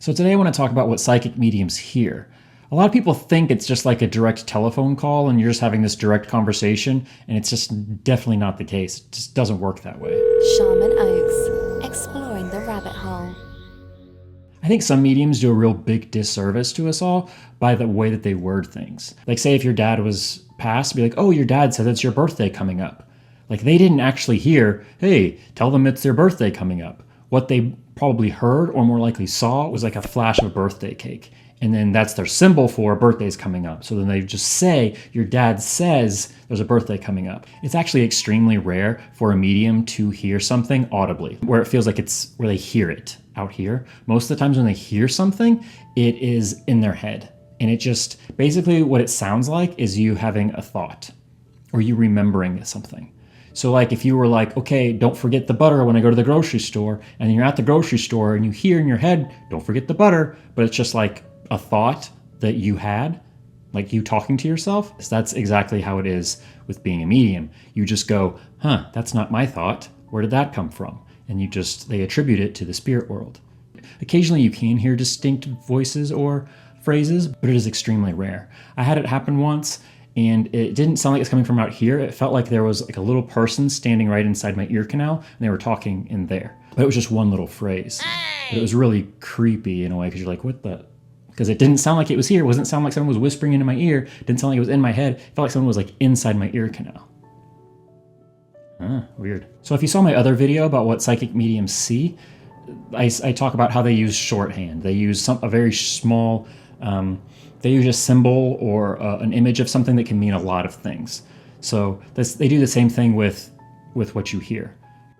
So today I want to talk about what psychic mediums hear. A lot of people think it's just like a direct telephone call and you're just having this direct conversation, and it's just definitely not the case. It just doesn't work that way. Shamanoaks, exploring the rabbit hole. I think some mediums do a real big disservice to us all by the way that they word things. Like, say if your dad was passed, be like, oh, your dad said it's your birthday coming up. Like, they didn't actually hear, hey, tell them it's their birthday coming up. What they probably heard, or more likely saw, was like a flash of a birthday cake. And then that's their symbol for a birthday's coming up. So then they just say, your dad says there's a birthday coming up. It's actually extremely rare for a medium to hear something audibly, where it feels like it's where they hear it out here. Most of the times when they hear something, it is in their head. And it just, basically what it sounds like is you having a thought or you remembering something. So like if you were like, okay, don't forget the butter when I go to the grocery store, and then you're at the grocery store and you hear in your head, don't forget the butter, but it's just like a thought that you had, like you talking to yourself. So that's exactly how it is with being a medium. You just go, huh, that's not my thought. Where did that come from? And they attribute it to the spirit world. Occasionally you can hear distinct voices or phrases, but it is extremely rare. I had it happen once, and it didn't sound like it's coming from out here. It felt like there was like a little person standing right inside my ear canal, and they were talking in there. But it was just one little phrase. But it was really creepy in a way, because you're like, what the? Because it didn't sound like it was here. It wasn't sound like someone was whispering into my ear. It didn't sound like it was in my head. It felt like someone was like inside my ear canal. Weird. So if you saw my other video about what psychic mediums see, I talk about how they use shorthand. They use a very small, they use a symbol or an image of something that can mean a lot of things. So they do the same thing with what you hear.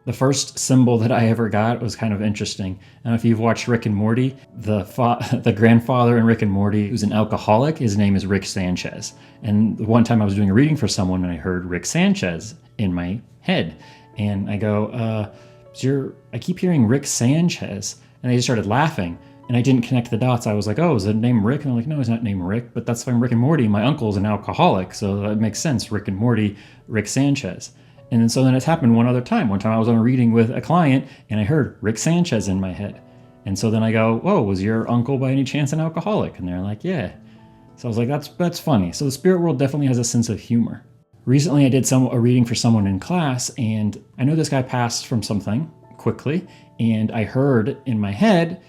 The first symbol that I ever got was kind of interesting. I don't know if you've watched Rick and Morty. The grandfather in Rick and Morty, who's an alcoholic, his name is Rick Sanchez. And one time I was doing a reading for someone and I heard Rick Sanchez in my head. And I go, I keep hearing Rick Sanchez. And they just started laughing. And I didn't connect the dots. I was like, oh, is it named Rick? And I'm like, no, he's not named Rick, but that's from Rick and Morty. My uncle's an alcoholic, so that makes sense. Rick and Morty, Rick Sanchez. And then it's happened one other time. One time I was on a reading with a client and I heard Rick Sanchez in my head. And so then I go, whoa, was your uncle by any chance an alcoholic? And they're like, yeah. So I was like, that's funny. So the spirit world definitely has a sense of humor. Recently I did a reading for someone in class, and I know this guy passed from something quickly, and I heard in my head,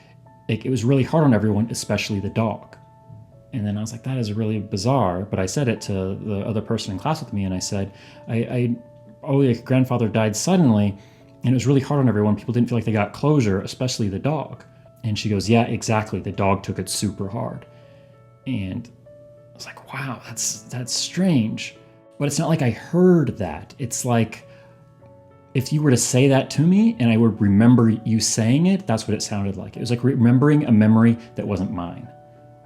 it was really hard on everyone, especially the dog. And then I was like, that is really bizarre. But I said it to the other person in class with me, and I said, your grandfather died suddenly, and it was really hard on everyone. People didn't feel like they got closure, especially the dog. And she goes, yeah, exactly. The dog took it super hard. And I was like, wow, that's strange. But it's not like I heard that. It's like, if you were to say that to me and I would remember you saying it, that's what it sounded like. It was like remembering a memory that wasn't mine,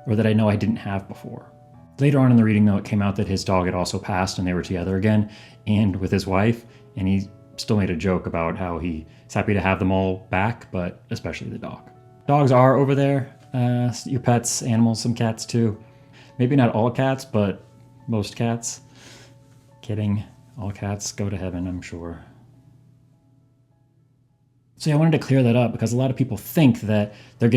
or that I know I didn't have before. Later on in the reading, though, it came out that his dog had also passed and they were together again and with his wife, and he still made a joke about how he's happy to have them all back, but especially the dog. Dogs are over there, your pets, animals, some cats too. Maybe not all cats, but most cats. Kidding. All cats go to heaven, I'm sure. So yeah, I wanted to clear that up because a lot of people think that they're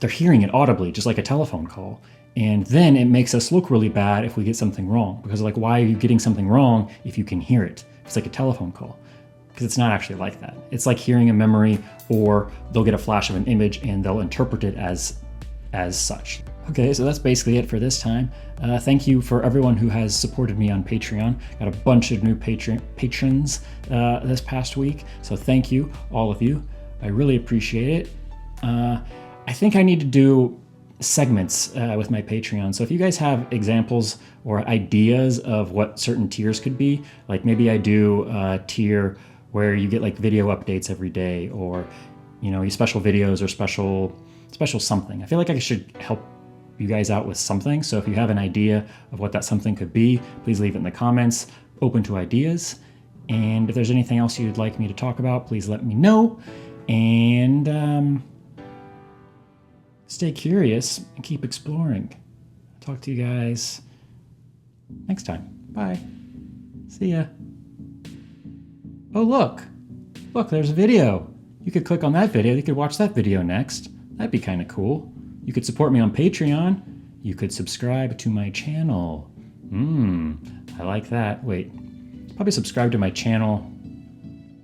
hearing it audibly, just like a telephone call. And then it makes us look really bad if we get something wrong. Because like, why are you getting something wrong if you can hear it? It's like a telephone call. Because it's not actually like that. It's like hearing a memory, or they'll get a flash of an image and they'll interpret it as such. Okay, so that's basically it for this time. Thank you for everyone who has supported me on Patreon. Got a bunch of new patrons this past week, so thank you, all of you. I really appreciate it. I think I need to do segments with my Patreon. So if you guys have examples or ideas of what certain tiers could be, like maybe I do a tier where you get like video updates every day, or special videos or special something. I feel like I should help you guys out with something. So if you have an idea of what that something could be, please leave it in the comments. Open to ideas. And if there's anything else you'd like me to talk about, please let me know. And stay curious and keep exploring. Talk to you guys next time. Bye. See ya. Oh, look, there's a video. you could click on that video. You could watch that video next. That'd be kind of cool. You could support me on Patreon. You could subscribe to my channel. I like that. Wait, probably subscribe to my channel